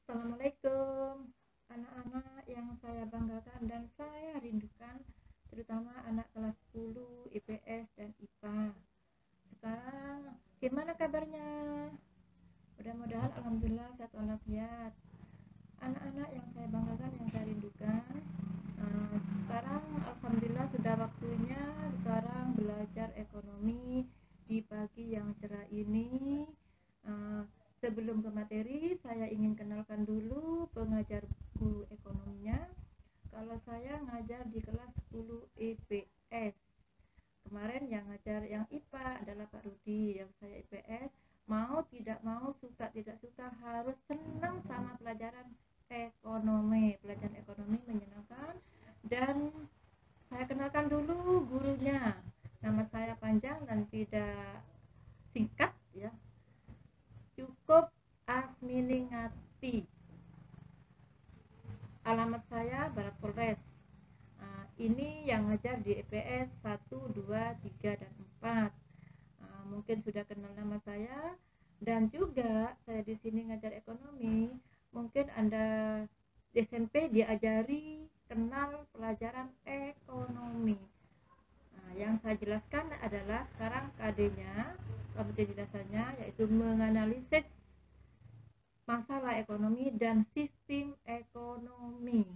Assalamualaikum, anak-anak yang saya banggakan dan saya rindukan, terutama anak kelas 10, IPS dan IPA. Sekarang gimana kabarnya? Mudah-mudahan alhamdulillah sehat walafiat. Anak-anak yang saya banggakan, yang saya rindukan, sekarang alhamdulillah sudah waktunya sekarang belajar ekonomi di pagi yang cerah ini. Sebelum ke materi, saya ingin kenalkan dulu pengajar guru ekonominya. Kalau saya ngajar di kelas 10 IPS. Kemarin yang ngajar yang IPA adalah Pak Rudi, yang saya IPS. Mau tidak mau, suka tidak suka, harus senang sama pelajaran ekonomi. Pelajaran ekonomi menyenangkan. Dan saya kenalkan dulu gurunya. Nama saya panjang dan tidak singkat ya. Cukup Asminingati. Alamat saya Barat Polres. Ini yang ngajar di EPS 1, 2, 3, dan 4. Mungkin sudah kenal nama saya. Dan juga saya di sini ngajar ekonomi. Mungkin Anda di SMP diajari kenal pelajaran ekonomi. Yang saya jelaskan adalah sekarang KD-nya, kompetensi dasarnya, yaitu menganalisis masalah ekonomi dan sistem ekonomi.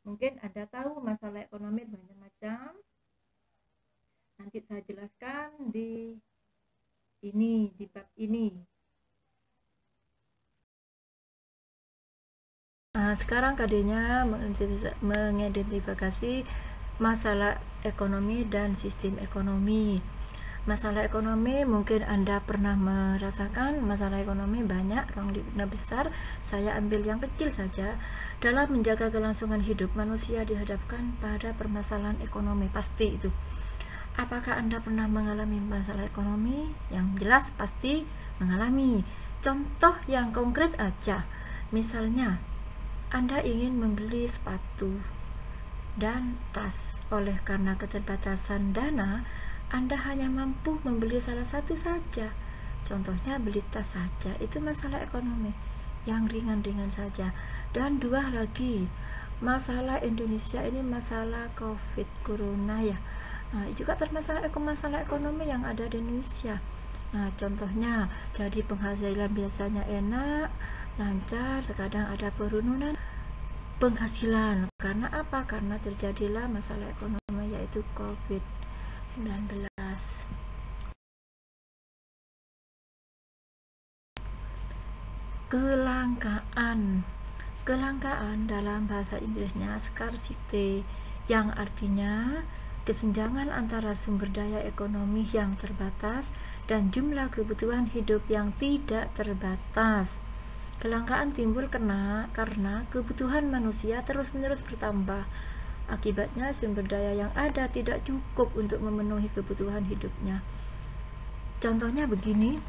Mungkin Anda tahu masalah ekonomi banyak macam. Nanti saya jelaskan di bab ini. Sekarang KD-nya mengidentifikasi masalah ekonomi dan sistem ekonomi. Masalah ekonomi mungkin Anda pernah merasakan masalah ekonomi banyak, ruang lingkup besar. Saya ambil yang kecil saja. Dalam menjaga kelangsungan hidup, manusia dihadapkan pada permasalahan ekonomi, pasti itu. Apakah Anda pernah mengalami masalah ekonomi? Yang jelas pasti mengalami. Contoh yang konkret aja, misalnya Anda ingin membeli sepatu dan tas. Oleh karena keterbatasan dana, Anda hanya mampu membeli salah satu saja. Contohnya beli tas saja, itu masalah ekonomi yang ringan-ringan saja. Dan dua lagi, masalah Indonesia ini masalah COVID Corona ya. Juga termasalah masalah ekonomi yang ada di Indonesia. Contohnya, jadi penghasilan biasanya enak, lancar, terkadang ada penurunan penghasilan. Karena apa? Karena terjadilah masalah ekonomi, yaitu COVID-19. Kelangkaan dalam bahasa Inggrisnya scarcity, yang artinya kesenjangan antara sumber daya ekonomi yang terbatas dan jumlah kebutuhan hidup yang tidak terbatas. Kelangkaan timbul karena kebutuhan manusia terus-menerus bertambah. Akibatnya sumber daya yang ada tidak cukup untuk memenuhi kebutuhan hidupnya. Contohnya begini,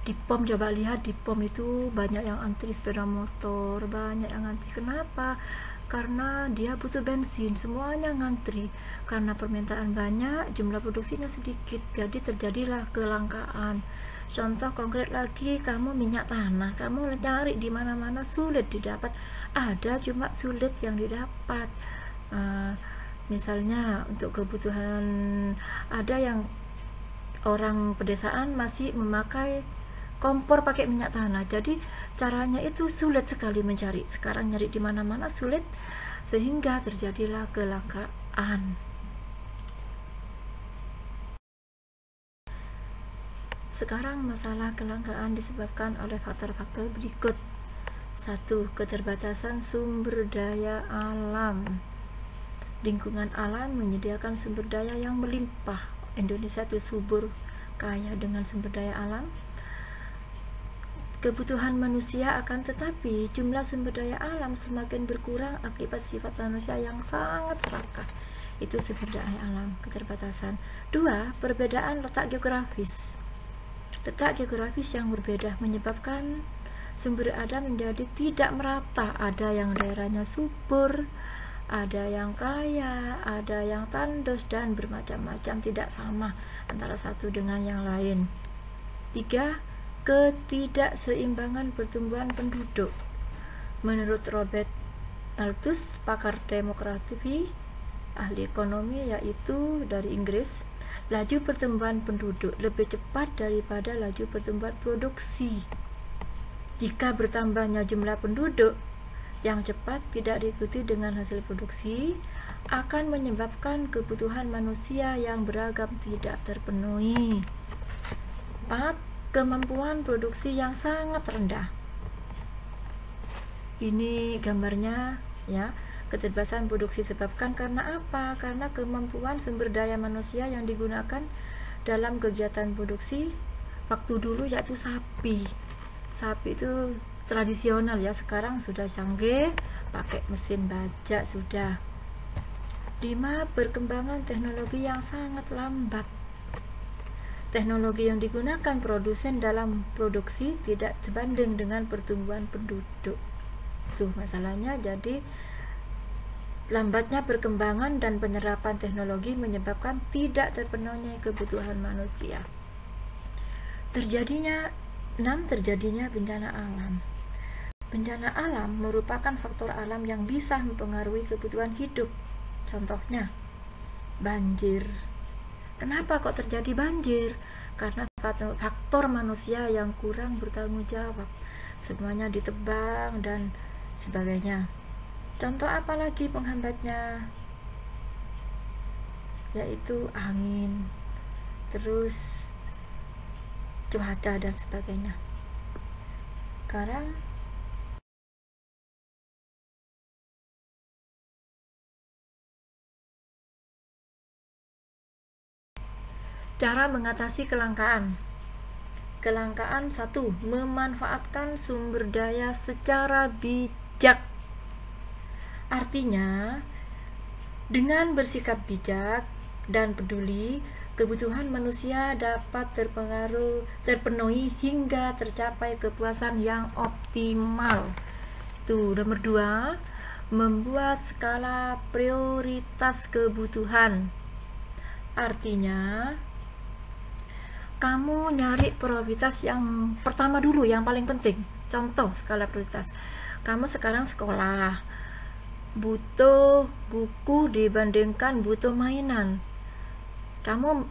di POM, coba lihat di POM itu banyak yang antri sepeda motor, banyak yang antri. Kenapa? Karena dia butuh bensin, semuanya ngantri. Karena permintaan banyak, jumlah produksinya sedikit, jadi terjadilah kelangkaan. Contoh konkret lagi, kamu minyak tanah, kamu cari di mana-mana sulit didapat, ada cuma sulit yang didapat. Misalnya untuk kebutuhan, ada yang orang pedesaan masih memakai kompor pakai minyak tanah, jadi caranya itu sulit sekali mencari. Sekarang nyari di mana-mana sulit, sehingga terjadilah kelangkaan. Sekarang masalah kelangkaan disebabkan oleh faktor-faktor berikut. 1. Keterbatasan sumber daya alam. Lingkungan alam menyediakan sumber daya yang melimpah. Indonesia itu subur, kaya dengan sumber daya alam. Kebutuhan manusia akan tetapi jumlah sumber daya alam semakin berkurang akibat sifat manusia yang sangat serakah. Itu sumber daya alam, keterbatasan. 2. Perbedaan letak geografis. Letak geografis yang berbeda menyebabkan sumber daya menjadi tidak merata. Ada yang daerahnya subur, ada yang kaya, ada yang tandus, dan bermacam-macam, tidak sama antara satu dengan yang lain. 3. Ketidakseimbangan pertumbuhan penduduk. Menurut Robert Malthus, pakar demografi, ahli ekonomi yaitu dari Inggris, laju pertumbuhan penduduk lebih cepat daripada laju pertumbuhan produksi. Jika bertambahnya jumlah penduduk yang cepat tidak diikuti dengan hasil produksi, akan menyebabkan kebutuhan manusia yang beragam tidak terpenuhi. 4. Kemampuan produksi yang sangat rendah. Ini gambarnya ya. Keterbatasan produksi disebabkan karena apa? Karena kemampuan sumber daya manusia yang digunakan dalam kegiatan produksi waktu dulu yaitu sapi. Sapi itu tradisional ya, sekarang sudah canggih, pakai mesin bajak sudah. 5. Perkembangan teknologi yang sangat lambat. Teknologi yang digunakan produsen dalam produksi tidak sebanding dengan pertumbuhan penduduk. Tuh masalahnya, jadi lambatnya perkembangan dan penerapan teknologi menyebabkan tidak terpenuhinya kebutuhan manusia. Terjadinya bencana alam. Bencana alam merupakan faktor alam yang bisa mempengaruhi kebutuhan hidup. Contohnya, banjir. Kenapa kok terjadi banjir? Karena faktor manusia yang kurang bertanggung jawab. Semuanya ditebang dan sebagainya. Contoh apa lagi penghambatnya? Yaitu angin, terus cuaca dan sebagainya. Sekarang cara mengatasi kelangkaan. Kelangkaan 1. Memanfaatkan sumber daya secara bijak. Artinya, dengan bersikap bijak dan peduli, kebutuhan manusia dapat terpenuhi hingga tercapai kepuasan yang optimal. Itu nomor 2, membuat skala prioritas kebutuhan. Artinya, kamu nyari prioritas yang pertama dulu, yang paling penting. Contoh skala prioritas. Kamu sekarang sekolah, butuh buku dibandingkan butuh mainan. Kamu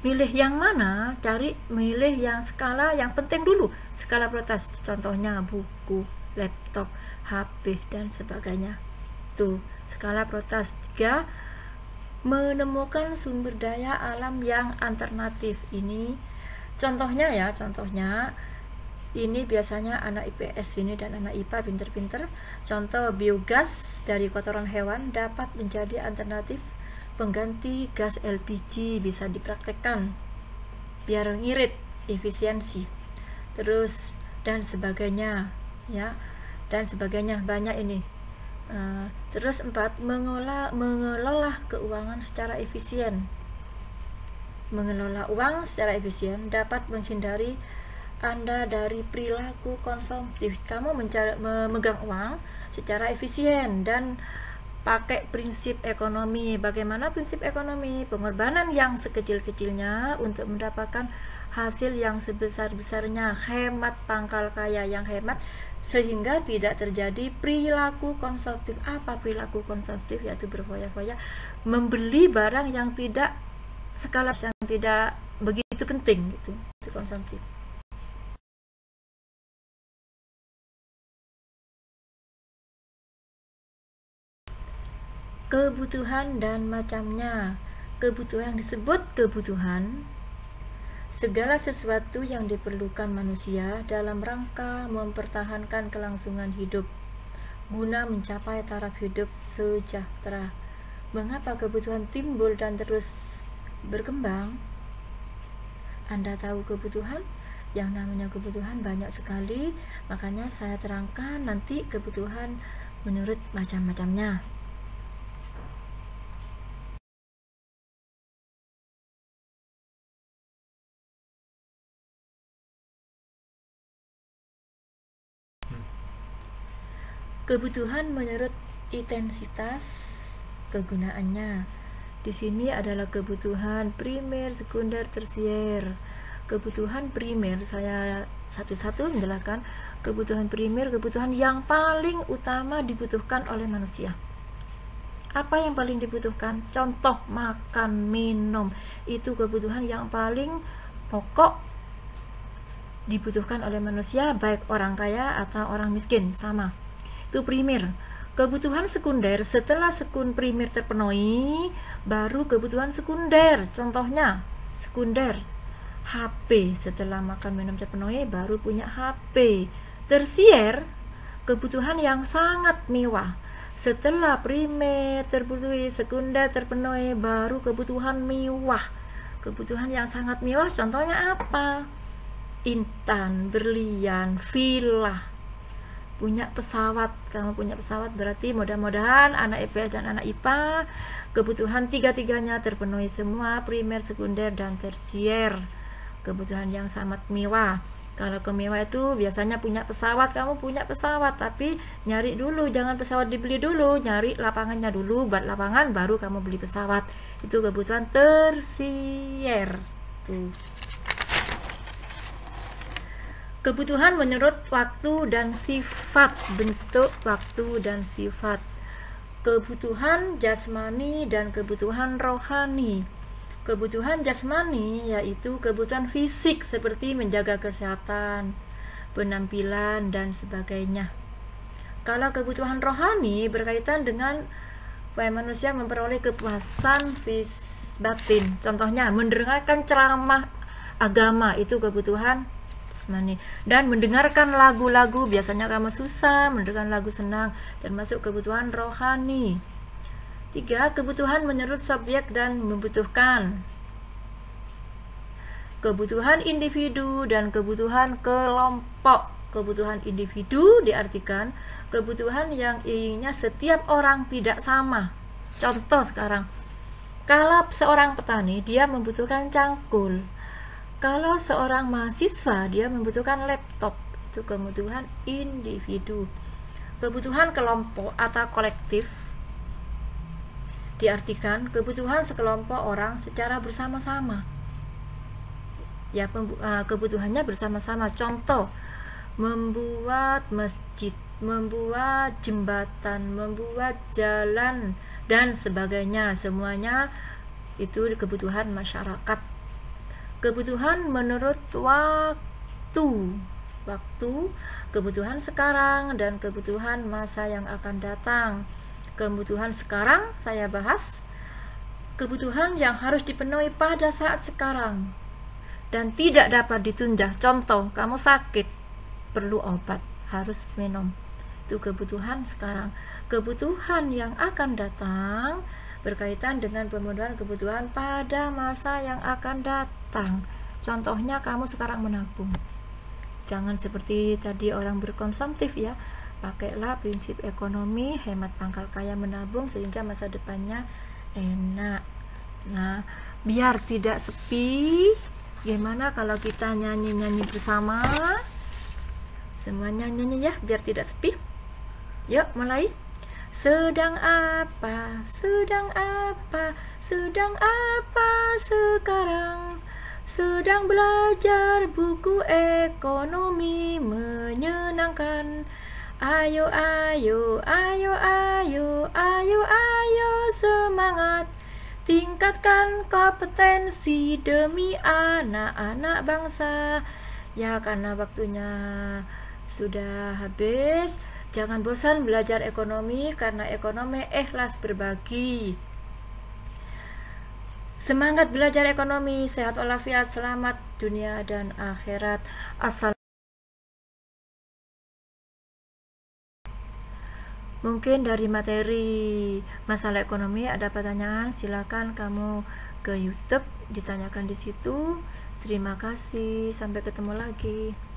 milih yang mana? Milih yang skala yang penting dulu, skala prioritas. Contohnya buku, laptop, HP dan sebagainya. Tuh, skala prioritas. 3. Menemukan sumber daya alam yang alternatif. Ini contohnya ya, ini biasanya anak IPS ini dan anak IPA pinter-pinter. Contoh, biogas dari kotoran hewan dapat menjadi alternatif pengganti gas LPG, bisa dipraktekkan biar ngirit, efisiensi. Terus dan sebagainya ya, dan sebagainya banyak ini. Terus 4. Mengelola keuangan secara efisien. Mengelola uang secara efisien dapat menghindari Anda dari perilaku konsumtif. Kamu memegang uang secara efisien dan pakai prinsip ekonomi. Bagaimana prinsip ekonomi? Pengorbanan yang sekecil-kecilnya untuk mendapatkan hasil yang sebesar-besarnya. Hemat pangkal kaya yang hemat sehingga tidak terjadi perilaku konsumtif. Apa perilaku konsumtif? Yaitu berfoya-foya, membeli barang yang tidak skala yang tidak begitu penting gitu. Itu konsumtif. Kebutuhan dan macamnya. Kebutuhan yang disebut kebutuhan, segala sesuatu yang diperlukan manusia dalam rangka mempertahankan kelangsungan hidup guna mencapai taraf hidup sejahtera. Mengapa kebutuhan timbul dan terus berkembang? Anda tahu kebutuhan? Yang namanya kebutuhan banyak sekali, makanya saya terangkan nanti kebutuhan menurut macam-macamnya. Kebutuhan menurut intensitas kegunaannya. Di sini adalah kebutuhan primer, sekunder, tersier. Kebutuhan primer saya satu-satu menjelaskan. Kebutuhan primer, kebutuhan yang paling utama dibutuhkan oleh manusia. Apa yang paling dibutuhkan? Contoh, makan, minum. Itu kebutuhan yang paling pokok dibutuhkan oleh manusia, baik orang kaya atau orang miskin, sama. Itu primer. Kebutuhan sekunder, setelah primer terpenuhi, baru kebutuhan sekunder. Contohnya, sekunder HP, setelah makan minum terpenuhi baru punya HP. Tersier, kebutuhan yang sangat mewah. Setelah primer terpenuhi, sekunder terpenuhi, baru kebutuhan mewah. Kebutuhan yang sangat mewah contohnya apa? Intan, berlian, villa. Punya pesawat, kamu punya pesawat berarti mudah-mudahan anak IPS dan anak IPA kebutuhan tiga-tiganya terpenuhi semua, primer, sekunder, dan tersier. Kebutuhan yang sangat mewah. Kalau kemewah itu biasanya punya pesawat, kamu punya pesawat, tapi nyari dulu, jangan pesawat dibeli dulu, nyari lapangannya dulu, buat lapangan baru kamu beli pesawat. Itu kebutuhan tersier. Tuh. Kebutuhan menurut waktu dan sifat, bentuk, waktu, dan sifat. Kebutuhan jasmani dan kebutuhan rohani. Kebutuhan jasmani yaitu kebutuhan fisik seperti menjaga kesehatan, penampilan, dan sebagainya. Kalau kebutuhan rohani berkaitan dengan supaya manusia memperoleh kepuasan batin. Contohnya mendengarkan ceramah agama, itu kebutuhan jasmani. Dan mendengarkan lagu-lagu, biasanya kamu susah mendengarkan lagu senang, termasuk kebutuhan rohani. 3. Kebutuhan menurut subjek dan membutuhkan. Kebutuhan individu dan kebutuhan kelompok. Kebutuhan individu diartikan kebutuhan yang inginnya setiap orang tidak sama. Contoh sekarang, kalau seorang petani dia membutuhkan cangkul. Kalau seorang mahasiswa dia membutuhkan laptop. Itu kebutuhan individu. Kebutuhan kelompok atau kolektif diartikan kebutuhan sekelompok orang secara bersama-sama. Ya, kebutuhannya bersama-sama. Contoh, membuat masjid, membuat jembatan, membuat jalan, dan sebagainya. Semuanya itu kebutuhan masyarakat. Kebutuhan menurut waktu. Waktu, kebutuhan sekarang, dan kebutuhan masa yang akan datang. Kebutuhan sekarang saya bahas kebutuhan yang harus dipenuhi pada saat sekarang dan tidak dapat ditunda. Contoh, kamu sakit, perlu obat, harus minum. Itu kebutuhan sekarang. Kebutuhan yang akan datang berkaitan dengan pemenuhan kebutuhan pada masa yang akan datang. Contohnya, kamu sekarang menabung. Jangan seperti tadi orang berkonsumtif ya. Pakailah prinsip ekonomi, hemat pangkal kaya, menabung sehingga masa depannya enak. Nah, biar tidak sepi, gimana kalau kita nyanyi-nyanyi bersama? Semuanya nyanyi ya, biar tidak sepi. Yuk, mulai. Sedang apa, sedang apa, sedang apa sekarang? Sedang belajar buku ekonomi menyenangkan. Ayo, ayo, ayo, ayo, ayo, ayo, semangat. Tingkatkan kompetensi demi anak-anak bangsa. Ya, karena waktunya sudah habis. Jangan bosan belajar ekonomi, karena ekonomi ikhlas berbagi. Semangat belajar ekonomi, sehat walafiat, selamat dunia dan akhirat. Mungkin dari materi masalah ekonomi ada pertanyaan, silakan kamu ke YouTube ditanyakan di situ. Terima kasih, sampai ketemu lagi.